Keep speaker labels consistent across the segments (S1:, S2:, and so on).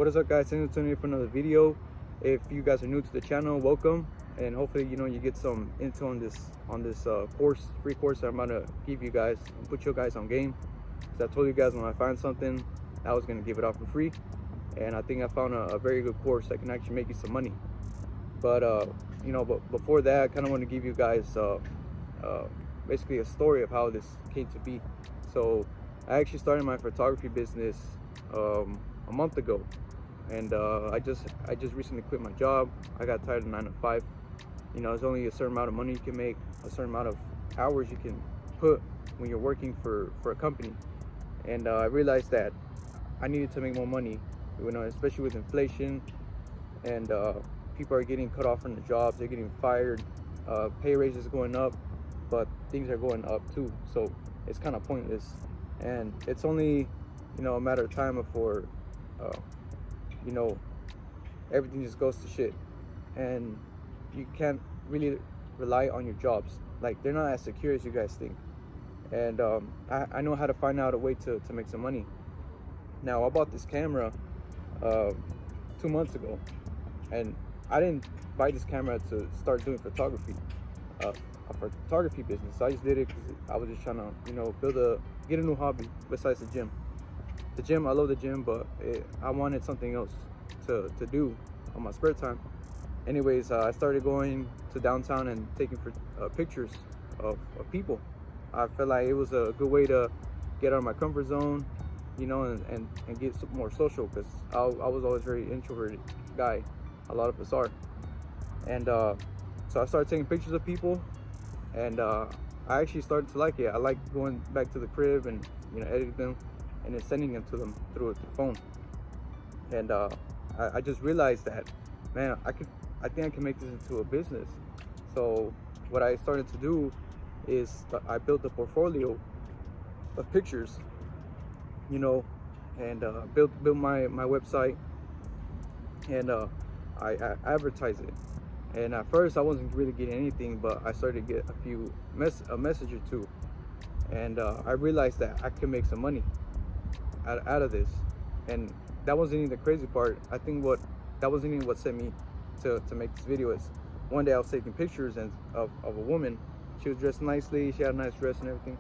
S1: What is up, guys? Thanks for tuning in for another video. If you guys are new to the channel, welcome, and hopefully you get some info on this free course that I'm about to give you guys and put you guys on game. Because I told you guys when I find something, I was gonna give it out for free, and I think I found a very good course that can actually make you some money. But but before that, I kind of want to give you guys basically a story of how this came to be. So I actually started my photography business a month ago, and I just recently quit my job. I got tired of 9 to 5. There's only a certain amount of money you can make, a certain amount of hours you can put when you're working for a company, and I realized that I needed to make more money, especially with inflation, and people are getting cut off from their jobs, they're getting fired, pay raises going up, but things are going up too, so it's kind of pointless, and it's only a matter of time before everything just goes to shit, and you can't really rely on your jobs. Like, they're not as secure as you guys think. And I know how to find out a way to make some money. Now, I bought this camera 2 months ago, and I didn't buy this camera to start doing photography, a photography business. I just did it because I was just trying to get a new hobby besides the gym. I love the gym, but I wanted something else to do on my spare time. Anyways, I started going to downtown and taking pictures of people. I felt like it was a good way to get out of my comfort zone, and get some more social, because I was always a very introverted guy. A lot of us are. And so I started taking pictures of people, and I actually started to like it. I like going back to the crib and editing them and then sending them to them through the phone. And I just realized that, man, I think I can make this into a business. So what I started to do is I built a portfolio of pictures, and built my website, and I advertise it. And at first I wasn't really getting anything, but I started to get a message or two, and I realized that I could make some money out of this. And that wasn't even the crazy part. I think that wasn't even what sent me to make this video. Is one day I was taking pictures of a woman. She was dressed nicely, she had a nice dress and everything.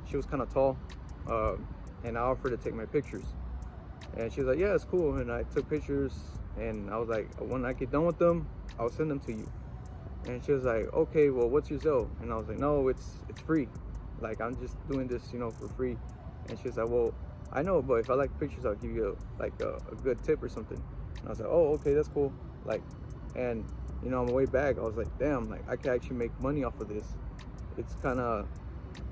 S1: She was kind of tall, and I offered to take my pictures, and she was like, yeah, it's cool. And I took pictures, and I was like, when I get done with them, I'll send them to you. And she was like, okay, well, what's your Zelle? And I was like, no, it's free. Like, I'm just doing this for free. And she was like, well, I know, but if I like pictures, I'll give you a good tip or something. And I was like, oh, okay, that's cool. Like, and on the way back, I was like, damn, like, I can actually make money off of this. It's kind of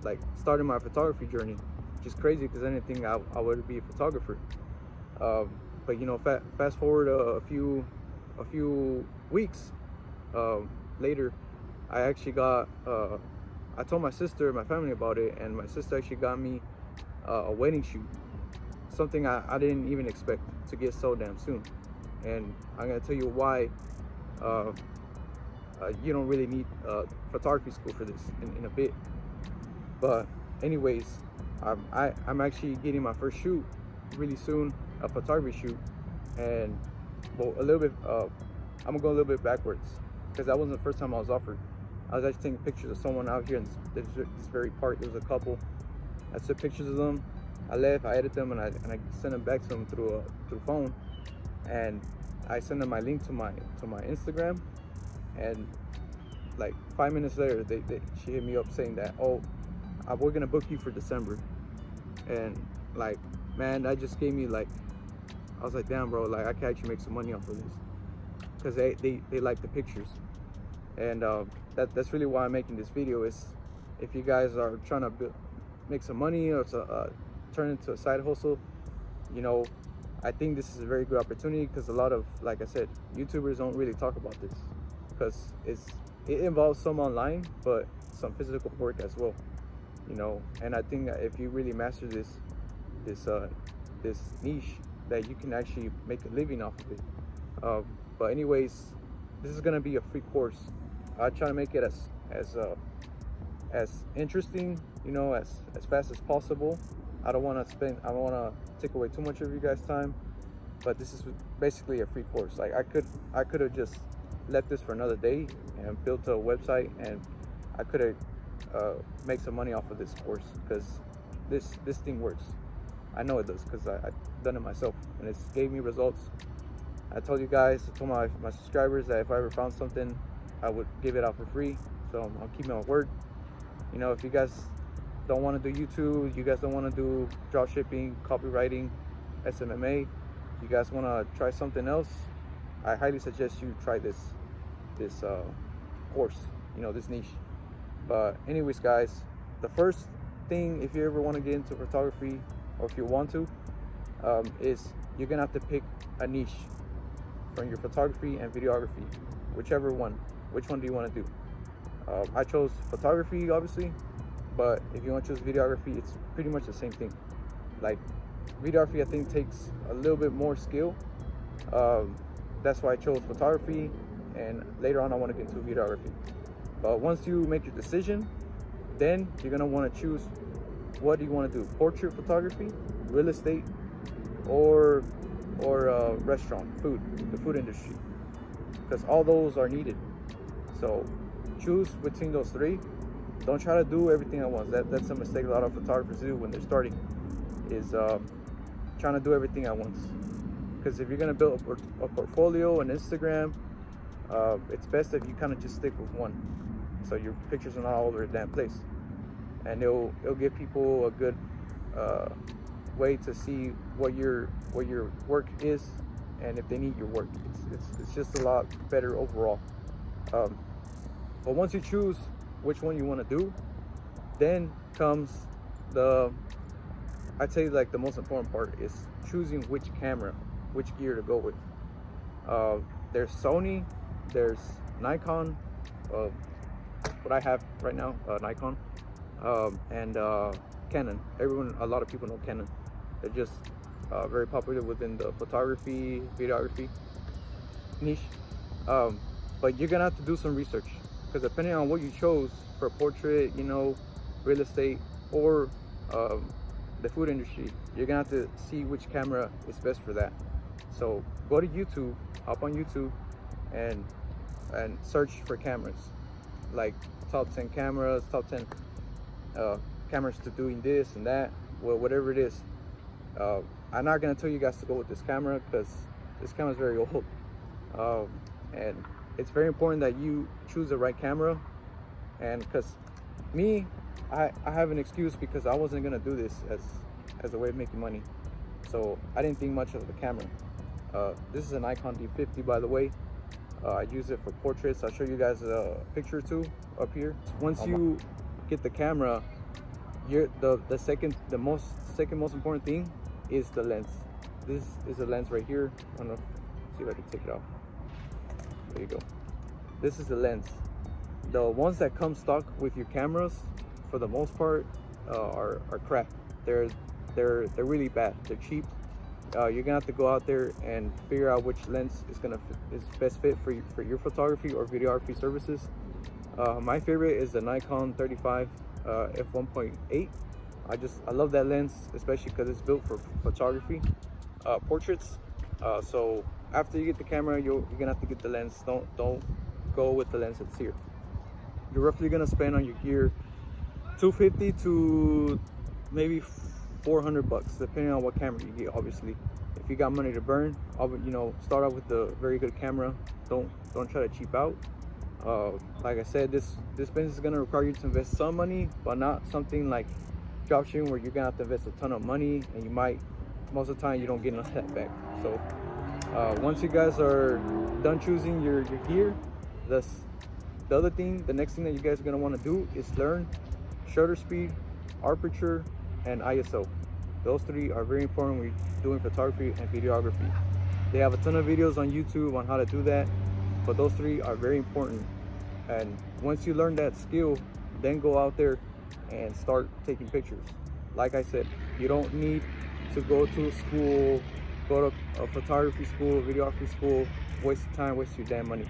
S1: like starting my photography journey, which is crazy because I didn't think I would be a photographer. But fast forward a few weeks later, I actually got I told my sister and my family about it, and my sister actually got me a wedding shoot, something I didn't even expect to get so damn soon. And I'm gonna tell you why you don't really need photography school for this in a bit. But anyways, I'm actually getting my first shoot really soon, a photography shoot. And well, I'm gonna go a little bit backwards, because that wasn't the first time I was offered. I was actually taking pictures of someone out here in this very park. There was a couple. I took pictures of them, I left, I edited them, and I sent them back to them through phone. And I sent them my link to my Instagram, and like 5 minutes later, she hit me up saying that, oh, we're gonna book you for December. And like, man, that just gave me, like, I was like, damn, bro, like, I can actually make some money off of this, because they like the pictures. And that's really why I'm making this video. Is if you guys are trying to make some money, or turn into a side hustle, I think this is a very good opportunity, because a lot of, like I said, YouTubers don't really talk about this, because it involves some online, but some physical work as well, and I think that if you really master this niche, that you can actually make a living off of it. But anyways, this is gonna be a free course. I try to make it as interesting, as fast as possible. I don't want to take away too much of you guys' time. but this is basically a free course. Like I could have just left this for another day and built a website, and I could have make some money off of this course, because this thing works. I know it does, because I've done it myself, and it's gave me results. I told you guys, I told my subscribers that if I ever found something, I would give it out for free. So I'm keeping my word. You know, if you guys don't want to do YouTube, you guys don't want to do drop shipping, copywriting, SMMA, you guys want to try something else, I highly suggest you try this course, you know, this niche. But anyways, guys, the first thing, if you ever want to get into photography, or if you want to, is you're gonna have to pick a niche from your photography and videography, whichever one. Which one do you want to do? I chose photography, obviously, but if you want to choose videography, it's pretty much the same thing. Like, videography, I think, takes a little bit more skill. That's why I chose photography, and later on I want to get into videography. But once you make your decision, then you're gonna want to choose, what do you want to do? Portrait photography, real estate, or restaurant, the food industry, because all those are needed. So choose between those three. Don't try to do everything at once. That's a mistake a lot of photographers do when they're starting, is trying to do everything at once. Because if you're gonna build a portfolio on Instagram, it's best if you kind of just stick with one, so your pictures are not all over the damn place, and it'll give people a good way to see what your work is, and if they need your work. It's just a lot better overall. But once you choose which one you want to do, then comes I'd say, like, the most important part is choosing which camera, which gear to go with. There's Sony, there's Nikon, what I have right now, Nikon, and Canon. A lot of people know Canon. They're just very popular within the photography, videography niche. But you're gonna have to do some research, because depending on what you chose for portrait, you know, real estate, or the food industry, you're gonna have to see which camera is best for that. So go to YouTube, hop on YouTube, and search for cameras, like top 10 cameras, top 10 cameras to doing this and that, well, whatever it is. I'm not gonna tell you guys to go with this camera, because this camera is very old, and it's very important that you choose the right camera. And because I have an excuse, because I wasn't gonna do this as a way of making money, so I didn't think much of the camera. This is a Nikon D50, by the way. I use it for portraits. I'll show you guys a picture or two up here. Once you get the camera, the second most important thing is the lens. This is the lens right here. I don't know, see if I can take it off. There you go. This is the lens. The ones that come stock with your cameras, for the most part, are crap. They're really bad. They're cheap. You're gonna have to go out there and figure out which lens is best fit for your photography or videography services. My favorite is the Nikon 35 f1.8. I love that lens, especially because it's built for photography, portraits. So after you get the camera, you're gonna have to get the lens. Don't go with the lens that's here. You're roughly gonna spend on your gear $250 to maybe $400, depending on what camera you get. Obviously, if you got money to burn, you know, start out with a very good camera. Don't try to cheap out. Like I said, this business is gonna require you to invest some money, but not something like dropshipping where you're gonna have to invest a ton of money, and most of the time you don't get none of that back. So once you guys are done choosing your gear, the next thing that you guys are gonna want to do is learn shutter speed, aperture, and ISO. Those three are very important when you're doing photography and videography. They have a ton of videos on YouTube on how to do that, but those three are very important. And once you learn that skill, then go out there and start taking pictures. Like I said, you don't need to go to school, go to a photography school, videography school, waste your time, waste your damn money.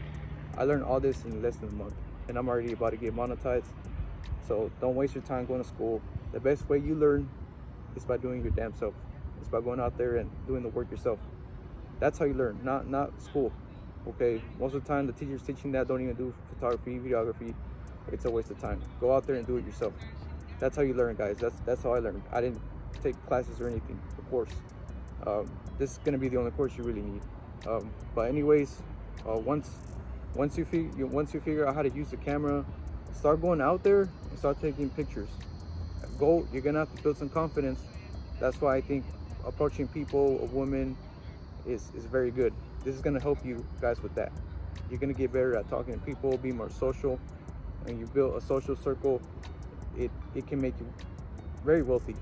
S1: I learned all this in less than a month, and I'm already about to get monetized. So don't waste your time going to school. The best way you learn is by doing your damn self. It's by going out there and doing the work yourself. That's how you learn, not school. Okay, most of the time the teachers teaching that don't even do photography, videography. It's a waste of time. Go out there and do it yourself. That's how you learn, guys. That's how I learned. I didn't take classes or anything, of course. This is gonna be the only course you really need. But anyways, once you figure out how to use the camera, start going out there and start taking pictures. You're gonna have to build some confidence. That's why I think approaching people, a woman, is very good. This is gonna help you guys with that. You're gonna get better at talking to people, be more social, and you build a social circle. It can make you very wealthy,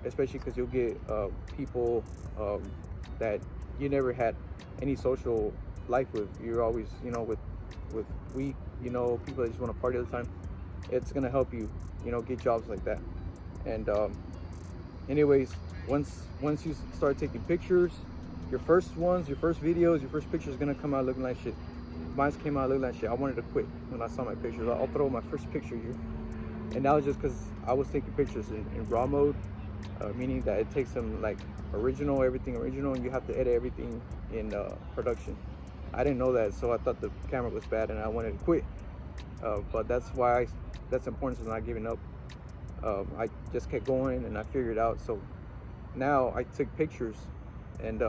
S1: especially because you'll get people that you never had any social life with. You're always, with weak, people that just want to party all the time. It's gonna help you, get jobs like that. And anyways, once you start taking pictures, your first videos, your first pictures gonna come out looking like shit. Mine came out looking like shit. I wanted to quit when I saw my pictures. I'll throw my first picture here. And that was just because I was taking pictures in raw mode, meaning that it takes them like everything original, and you have to edit everything in production. I didn't know that, so I thought the camera was bad and I wanted to quit. But that's important to not giving up. I just kept going and I figured it out. So now I took pictures and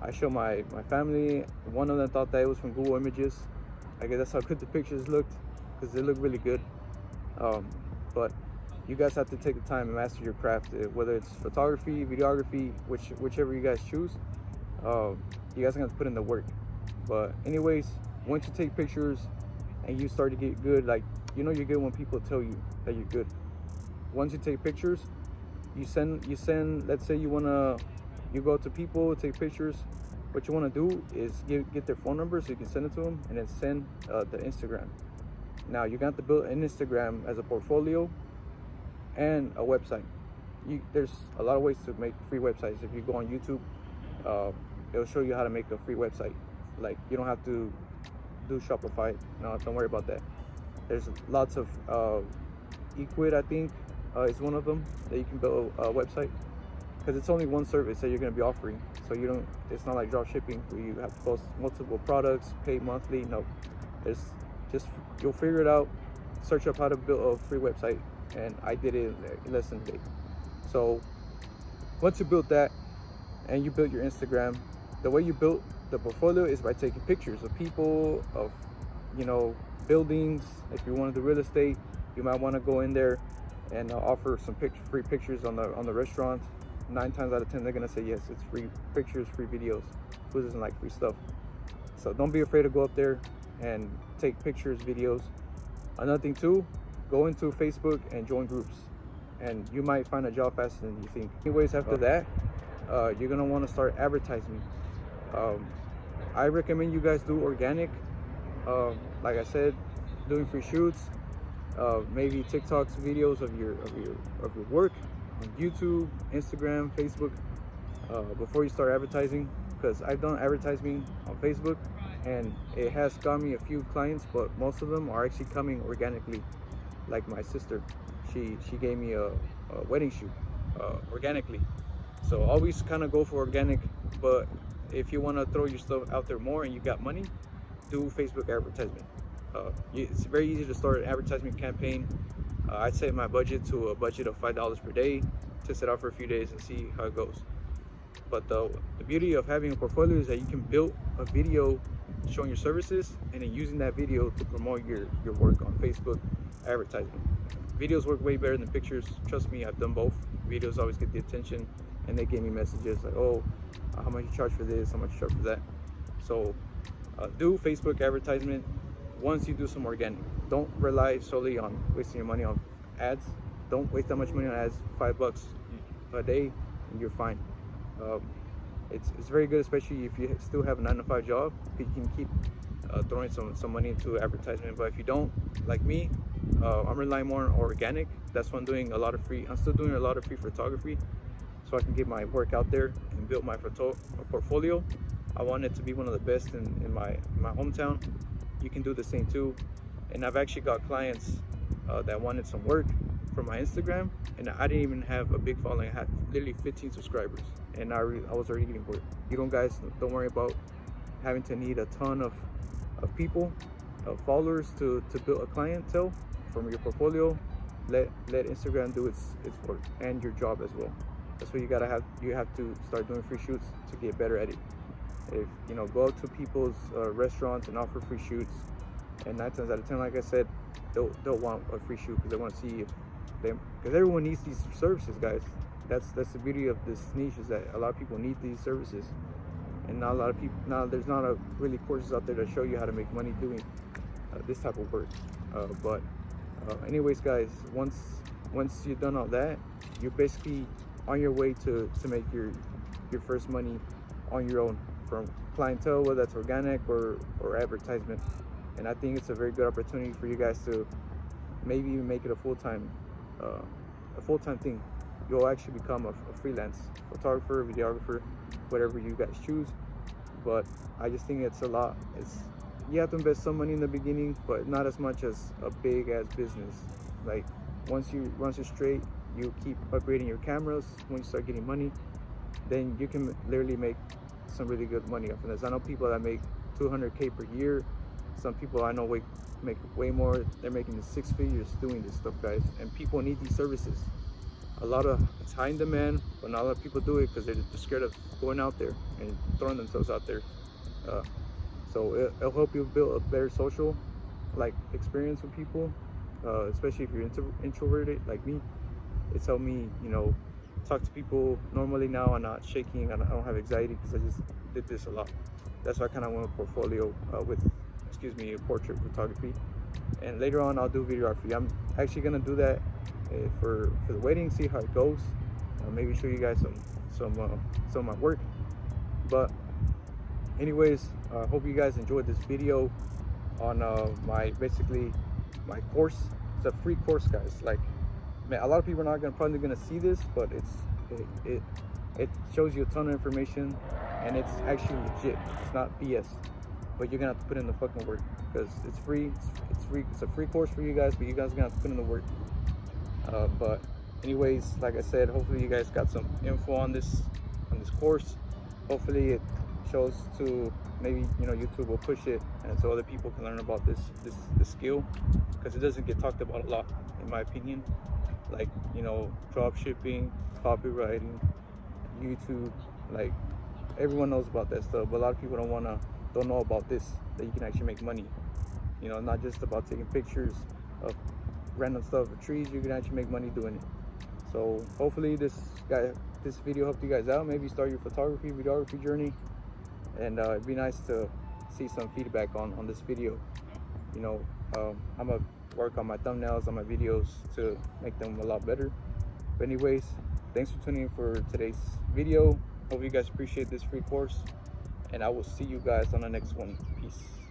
S1: I show my family. One of them thought that it was from Google Images. I guess that's how good the pictures looked, because they look really good. But you guys have to take the time and master your craft, whether it's photography, videography, whichever you guys choose. You guys are gonna have to put in the work. But anyways, once you take pictures and you start to get good, like, you're good when people tell you that you're good. Once you take pictures, you send, let's say you go to people, take pictures. What you want to do is get their phone number so you can send it to them, and then send the Instagram. Now you're going to have to build an Instagram as a portfolio and a website. There's a lot of ways to make free websites. If you go on YouTube, it'll show you how to make a free website. Like, you don't have to do Shopify. No, don't worry about that. There's lots of Equid, I think, is one of them that you can build a website, because it's only one service that you're going to be offering. So it's not like drop shipping where you have to post multiple products, pay monthly. No, you'll figure it out. Search up how to build a free website, and I did it in less than a day. So once you build that and you build your Instagram, the way you build the portfolio is by taking pictures of people, of buildings. If you want to do real estate, you might want to go in there and offer some free pictures on the restaurant. 9 times out of 10 they're gonna say yes. It's free pictures, free videos. Who doesn't like free stuff? So don't be afraid to go up there and take pictures, videos. Another thing too, go into Facebook and join groups, and you might find a job faster than you think. Anyways, after that, you're gonna want to start advertising. I recommend you guys do organic. Like I said, doing free shoots, maybe TikToks, videos of your work on YouTube, Instagram, Facebook, before you start advertising. Because I've done advertising on Facebook and it has got me a few clients, but most of them are actually coming organically. Like my sister, she gave me a wedding shoot organically. So always kind of go for organic, but if you want to throw your stuff out there more and you got money, do Facebook advertisement. It's very easy to start an advertisement campaign. I'd set my budget to a budget of $5 per day, test it out for a few days and see how it goes. But the beauty of having a portfolio is that you can build a video showing your services and then using that video to promote your work on Facebook advertisement. Videos work way better than pictures. Trust me, I've done both. Videos always get the attention, and they gave me messages like, oh, how much you charge for this, how much you charge for that. So do Facebook advertisement once you do some organic. Don't rely solely on wasting your money on ads. Don't waste that much money on ads. $5 a day and you're fine. It's very good, especially if you still have a 9-to-5 job. You can keep throwing some money into advertisement. But if you don't, like me, I'm relying more on organic. That's why I'm doing a lot of free. I'm still doing a lot of free photography, so I can get my work out there and build my portfolio. I want it to be one of the best in my hometown. You can do the same too. And I've actually got clients that wanted some work from my Instagram, and I didn't even have a big following. I had literally 15 subscribers. and I was already getting bored. You don't guys, don't worry about having to need a ton of people, of followers to build a clientele from your portfolio. Let Instagram do its work, and your job as well. That's what you have to start doing free shoots to get better at it. If you know, go out to people's restaurants and offer free shoots, and 9 times out of 10, like I said, they'll want a free shoot because they want to see if they, because everyone needs these services, guys. That's the beauty of this niche, is that a lot of people need these services, and not a lot of people, now there's not a really courses out there that show you how to make money doing this type of work. But anyways, guys, once you've done all that, you're basically on your way to make your first money on your own from clientele, whether that's organic or advertisement. And I think it's a very good opportunity for you guys to maybe even make it a full-time thing. You'll actually become a freelance photographer, videographer, whatever you guys choose. But I just think it's a lot. You have to invest some money in the beginning, but not as much as a big ass business. Like once you're straight, you keep upgrading your cameras. When you start getting money, then you can literally make some really good money off of this. I know people that make 200K per year. Some people I know make way more. They're making 6 figures doing this stuff, guys. And people need these services. It's high in demand, but not a lot of people do it because they're scared of going out there and throwing themselves out there. So it'll help you build a better social experience with people, especially if you're introverted like me. It's helped me, you know, talk to people normally now. I'm not shaking. I don't have anxiety because I just did this a lot. That's why I kind of went with portfolio with portrait photography. And later on I'll do videography. I'm actually gonna do that for the wedding, see how it goes. Maybe show you guys some of my work. But anyways, hope you guys enjoyed this video on my course. It's a free course, guys. Like, man, a lot of people are not probably gonna see this, but it shows you a ton of information, and it's actually legit. It's not BS. But you're gonna have to put in the fucking work because it's free. It's free. It's a free course for you guys, but you guys are gonna have to put in the work. But anyways, like I said, hopefully you guys got some info on this course. Hopefully it shows to, maybe, you know, YouTube will push it, and so other people can learn about this skill, because it doesn't get talked about a lot, in my opinion. Like, you know, drop shipping, copywriting, YouTube, like everyone knows about that stuff, but a lot of people don't know about this, that you can actually make money. You know, not just about taking pictures of random stuff or trees. You can actually make money doing it. So hopefully this video helped you guys out. Maybe start your videography journey, and it'd be nice to see some feedback on this video. You know, I'm gonna work on my thumbnails on my videos to make them a lot better. But anyways, thanks for tuning in for today's video. Hope you guys appreciate this free course, and I will see you guys on the next one. Peace.